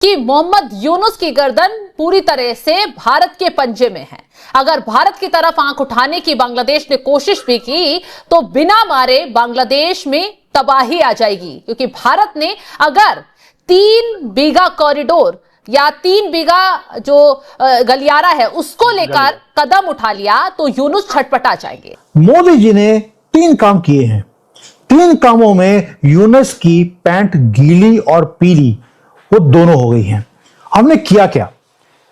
कि मोहम्मद यूनुस की गर्दन पूरी तरह से भारत के पंजे में है। अगर भारत की तरफ आंख उठाने की बांग्लादेश ने कोशिश भी की तो बिना मारे बांग्लादेश में तबाही आ जाएगी, क्योंकि भारत ने अगर 3 बीघा कॉरिडोर या 3 बीघा जो गलियारा है उसको लेकर कदम उठा लिया तो यूनुस छटपटा जाएंगे। मोदी जी ने 3 काम किए हैं। 3 कामों में यूनुस की पैंट गीली और पीली वो दोनों हो गई हैं। हमने किया क्या?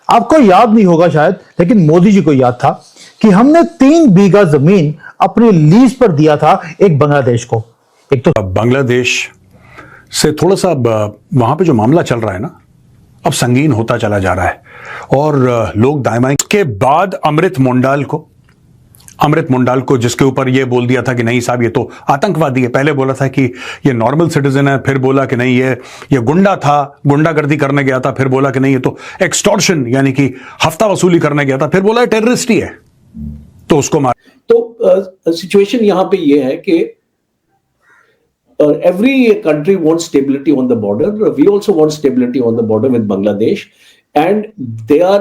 आपको याद नहीं होगा शायद, लेकिन मोदी जी को याद था कि हमने 3 बीघा जमीन अपनी लीज पर दिया था एक बांग्लादेश को। एक तो बांग्लादेश से थोड़ा सा वहां पे जो मामला चल रहा है ना, अब संगीन होता चला जा रहा है और लोग दाएं के बाद अमृत मोंडाल को जिसके ऊपर ये बोल दिया था कि नहीं साहब ये तो आतंकवादी है। पहले बोला था कि ये नॉर्मल सिटीजन है, फिर बोला कि नहीं ये गुंडा था, गुंडागर्दी करने गया था, फिर बोला कि नहीं ये तो एक्सटॉर्शन यानी कि हफ्ता वसूली करने गया था, फिर बोला टेररिस्ट ही है तो उसको मार। तो सिचुएशन यहां पे ये है कि every country wants stability on the border. We also want stability on the border with Bangladesh, and there are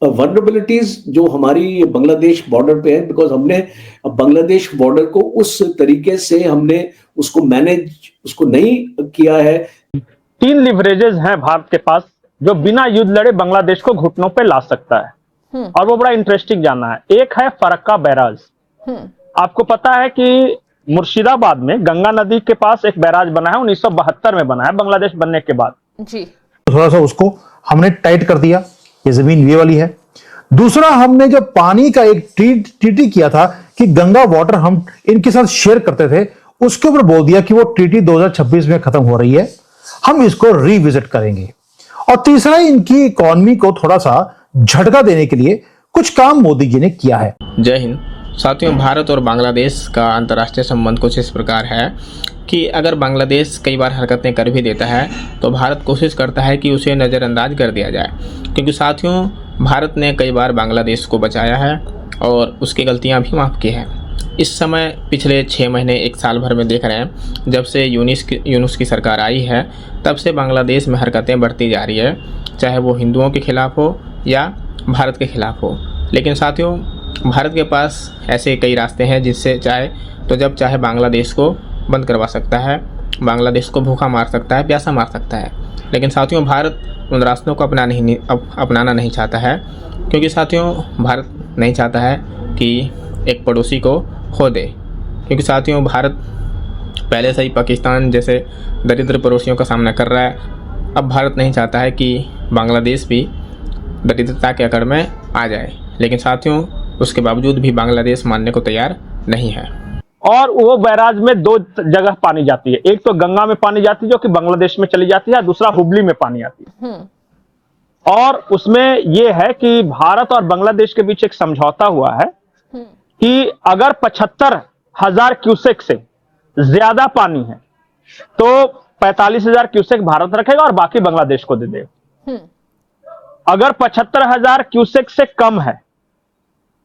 vulnerabilities जो हमारी बांग्लादेश बॉर्डर पे है, बिकॉज हमने बांग्लादेश बॉर्डर को उस तरीके से हमने उसको मैनेज उसको नहीं किया है। 3 लिवरेजेस हैं भारत के पास जो बिना युद्ध लड़े बांग्लादेश को घुटनों पे ला सकता है, और वो बड़ा इंटरेस्टिंग जाना है। एक है फरक्का बैराज। आपको पता है कि मुर्शिदाबाद में गंगा नदी के पास एक बैराज बना है, 1972 में बना है बांग्लादेश बनने के बाद जी। थोड़ा सा उसको हमने टाइट कर दिया, ये जमीन ये वाली है। दूसरा, हमने जब पानी का एक ट्रीटी किया था कि गंगा वाटर हम इनके साथ शेयर करते थे, उसके ऊपर बोल दिया कि वो ट्रीटी 2026 में खत्म हो रही है, हम इसको रिविजिट करेंगे। और तीसरा, इनकी इकोनॉमी को थोड़ा सा झटका देने के लिए कुछ काम मोदी जी ने किया है। जय हिंद साथियों, भारत और बांग्लादेश का अंतर्राष्ट्रीय संबंध कुछ इस प्रकार है कि अगर बांग्लादेश कई बार हरकतें कर भी देता है तो भारत कोशिश करता है कि उसे नज़रअंदाज कर दिया जाए, क्योंकि साथियों भारत ने कई बार बांग्लादेश को बचाया है और उसकी गलतियां भी माफ़ की हैं। इस समय पिछले 6 महीने 1 साल भर में देख रहे हैं, जब से यूनुस की सरकार आई है तब से बांग्लादेश में हरकतें बढ़ती जा रही है, चाहे वो हिंदुओं के खिलाफ़ हो या भारत के खिलाफ़ हो। लेकिन साथियों भारत के पास ऐसे कई रास्ते हैं जिससे चाहे तो जब चाहे बांग्लादेश को बंद करवा सकता है, बांग्लादेश को भूखा मार सकता है, प्यासा मार सकता है। लेकिन साथियों भारत उन रास्तों को अपनाना नहीं चाहता है, क्योंकि साथियों भारत नहीं चाहता है कि एक पड़ोसी को खो दे, क्योंकि साथियों भारत पहले से ही पाकिस्तान जैसे दरिद्र पड़ोसियों का सामना कर रहा है। अब भारत नहीं चाहता है कि बांग्लादेश भी दरिद्रता के अकड़ में आ जाए, लेकिन साथियों उसके बावजूद भी बांग्लादेश मानने को तैयार नहीं है। और वो बैराज में 2 जगह पानी जाती है, एक तो गंगा में पानी जाती है जो कि बांग्लादेश में चली जाती है, दूसरा हुबली में पानी आती है। और उसमें ये है कि भारत और बांग्लादेश के बीच एक समझौता हुआ है कि अगर 75,000 क्यूसेक से ज्यादा पानी है तो 45,000 क्यूसेक भारत रखेगा और बाकी बांग्लादेश को दे देगा। अगर 75,000 क्यूसेक से कम है,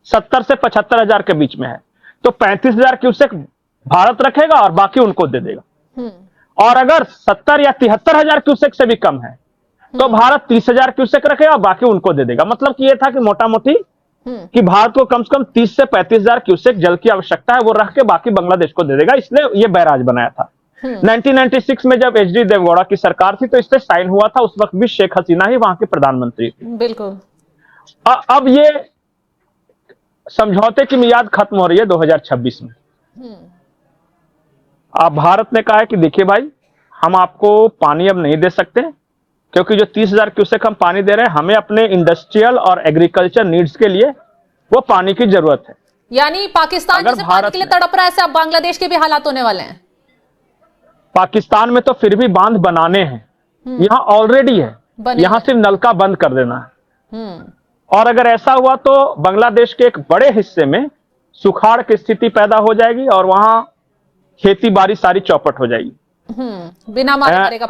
70 से 75,000 के बीच में है, तो 35,000 क्यूसेक भारत रखेगा और बाकी उनको दे देगा। और अगर 70 या 73,000 क्यूसेक से भी कम है तो भारत 30,000 क्यूसेक रखेगा और बाकी उनको दे देगा। मतलब कि यह था कि मोटा मोटी कि भारत को कम से कम 30 से 35,000 क्यूसेक जल की आवश्यकता है, वो रख के बाकी बांग्लादेश को दे देगा। इसलिए यह बैराज बनाया था। 1996 में जब HD देवगौड़ा की सरकार थी तो इस पे साइन हुआ था, उस वक्त भी शेख हसीना ही वहां के प्रधानमंत्री थी। बिल्कुल। अब ये समझौते की मियाद खत्म हो रही है 2026 में। अब भारत ने कहा है कि देखिए भाई, हम आपको पानी अब नहीं दे सकते, क्योंकि जो 30,000 क्यूसेक हम पानी दे रहे हैं हमें अपने इंडस्ट्रियल और एग्रीकल्चर नीड्स के लिए वो पानी की जरूरत है। यानी पाकिस्तान जैसे पानी के लिए तड़प रहा है, ऐसे अब बांग्लादेश के भी हालात होने वाले हैं। पाकिस्तान में तो फिर भी बांध बनाने हैं, यहाँ ऑलरेडी है, यहाँ सिर्फ नलका बंद कर देना है। और अगर ऐसा हुआ तो बांग्लादेश के एक बड़े हिस्से में सुखाड़ की स्थिति पैदा हो जाएगी और वहां खेती बाड़ी सारी चौपट हो जाएगी। बिना मारे करेगा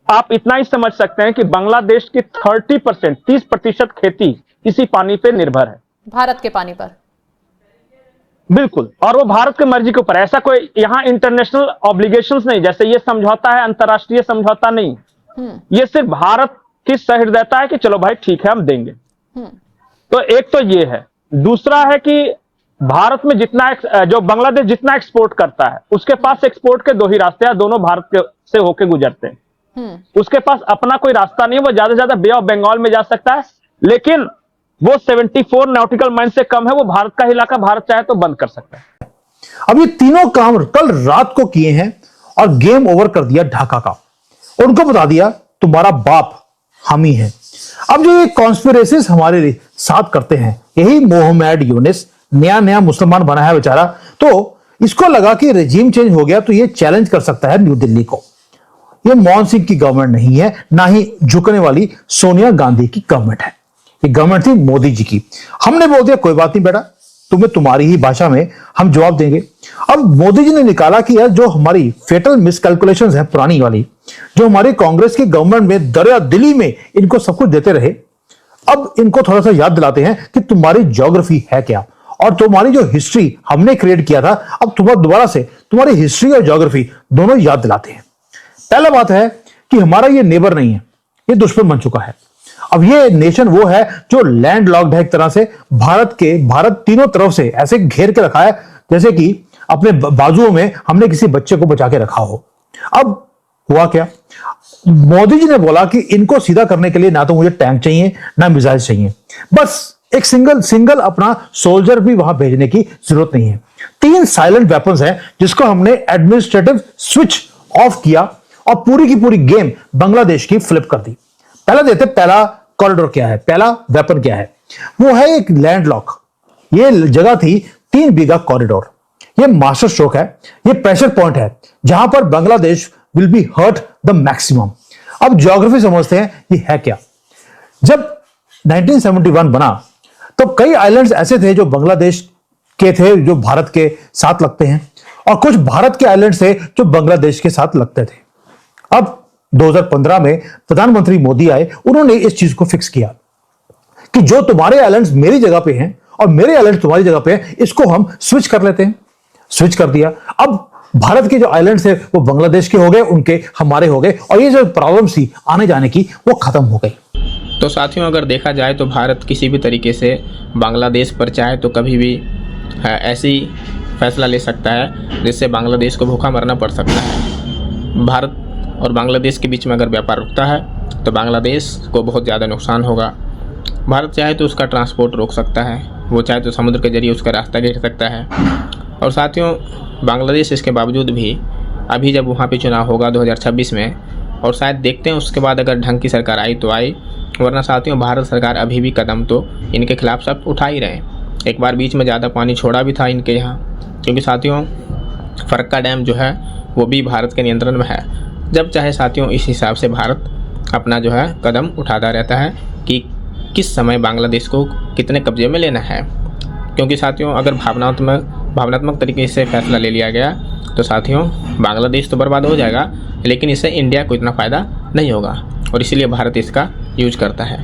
आप इतना ही समझ सकते हैं कि बांग्लादेश की 30% खेती इसी पानी पे निर्भर है, भारत के पानी पर। बिल्कुल, और वो भारत की मर्जी के ऊपर। ऐसा कोई यहाँ इंटरनेशनल ऑब्लिगेशंस नहीं, जैसे ये समझौता है अंतरराष्ट्रीय समझौता नहीं, ये सिर्फ भारत की सहृदयता है कि चलो भाई ठीक है हम देंगे। तो एक तो ये है। दूसरा है कि भारत में जो बांग्लादेश जितना एक्सपोर्ट करता है उसके पास एक्सपोर्ट के दो ही रास्ते हैं, दोनों भारत से होके गुजरते हैं। उसके पास अपना कोई रास्ता नहीं है। वो ज्यादा से ज्यादा बे ऑफ बंगाल में जा सकता है, लेकिन वो 74 नॉटिकल माइल से कम है, वो भारत का इलाका भारत चाहे तो बंद कर सकता है। अब ये तीनों काम कल रात को किए हैं और गेम ओवर कर दिया ढाका का। उनको बता दिया तुम्हारा बाप हम ही है। अब जो ये कॉन्स्पिरेसीज हमारे साथ करते हैं, यही मोहम्मद यूनिस नया मुसलमान बना है बेचारा, तो इसको लगा कि रेजिम चेंज हो गया तो ये चैलेंज कर सकता है न्यू दिल्ली को। ये मनमोहन सिंह की गवर्नमेंट नहीं है, ना ही झुकने वाली सोनिया गांधी की गवर्नमेंट है। ये गवर्नमेंट थी मोदी जी की। हमने बोल दिया कोई बात नहीं बेटा, तुम्हें तुम्हारी ही भाषा में हम जवाब देंगे। अब मोदी जी ने निकाला कि यार जो हमारी फेटल मिसकैलकुलेशंस है पुरानी वाली, जो हमारी कांग्रेस की गवर्नमेंट में दरिया दिली में इनको सब कुछ देते रहे, अब इनको थोड़ा सा याद दिलाते हैं कि तुम्हारी ज्योग्राफी है क्या और तुम्हारी जो हिस्ट्री हमने क्रिएट किया था, अब तुम्हारा दोबारा से तुम्हारी हिस्ट्री और ज्योग्राफी दोनों याद दिलाते हैं। पहला बात है कि हमारा ये नेबर नहीं है, ये दुश्मन बन चुका है। अब ये नेशन वो है जो लैंड लॉक्ड है एक तरह से, भारत तीनों तरफ से ऐसे घेर के रखा है जैसे कि अपने बाजुओं में हमने किसी बच्चे को बचा के रखा हो। अब हुआ क्या, मोदी जी ने बोला कि इनको सीधा करने के लिए ना तो मुझे टैंक चाहिए ना मिसाइल चाहिए, बस एक सिंगल अपना सोल्जर भी वहां भेजने की जरूरत नहीं है। 3 साइलेंट वेपन्स हैं जिसको हमने एडमिनिस्ट्रेटिव स्विच ऑफ किया और पूरी की पूरी गेम बांग्लादेश की फ्लिप कर दी। पहला देते, पहला कॉरिडोर क्या है, पहला वेपन क्या है, वो है एक लैंडलॉक। ये जगह थी 3 बीघा कॉरिडोर। ये मास्टर स्ट्रोक है, ये प्रेशर पॉइंट है जहां पर Bangladesh will be hurt the maximum. अब ज्योग्राफी समझते हैं ये है क्या। जब 1971 बना तो कई आइलैंड्स ऐसे थे जो बांग्लादेश के थे, जो भारत के साथ लगते हैं, और कुछ भारत के आइलैंड्स थे जो बांग्लादेश के साथ लगते थे। अब 2015 में प्रधानमंत्री मोदी आए, उन्होंने इस चीज को फिक्स किया कि जो तुम्हारे आइलैंड्स मेरी जगह पे हैं और मेरे आइलैंड तुम्हारी जगह पे हैं, इसको हम स्विच कर लेते हैं। स्विच कर दिया। अब भारत के जो आइलैंड्स है वो बांग्लादेश के हो गए, उनके हमारे हो गए, और ये जो प्रॉब्लम थी आने जाने की वो खत्म हो गई। तो साथियों, अगर देखा जाए तो भारत किसी भी तरीके से बांग्लादेश पर चाहे तो कभी भी ऐसी फैसला ले सकता है जिससे बांग्लादेश को भूखा मरना पड़ सकता है। भारत और बांग्लादेश के बीच में अगर व्यापार रुकता है तो बांग्लादेश को बहुत ज़्यादा नुकसान होगा। भारत चाहे तो उसका ट्रांसपोर्ट रोक सकता है, वो चाहे तो समुद्र के जरिए उसका रास्ता घेर सकता है। और साथियों, बांग्लादेश इसके बावजूद भी अभी जब वहाँ पे चुनाव होगा 2026 में, और शायद देखते हैं उसके बाद अगर ढंग की सरकार आई तो आई, वरना साथियों भारत सरकार अभी भी कदम तो इनके खिलाफ सब उठा ही रहे हैं। एक बार बीच में ज़्यादा पानी छोड़ा भी था इनके यहाँ, क्योंकि साथियों फरक्का डैम जो है वो भी भारत के नियंत्रण में है। जब चाहे साथियों इस हिसाब से भारत अपना जो है कदम उठाता रहता है कि किस समय बांग्लादेश को कितने कब्जे में लेना है। क्योंकि साथियों अगर भावनात्मक तरीके से फैसला ले लिया गया तो साथियों बांग्लादेश तो बर्बाद हो जाएगा, लेकिन इससे इंडिया को इतना फ़ायदा नहीं होगा, और इसीलिए भारत इसका यूज करता है।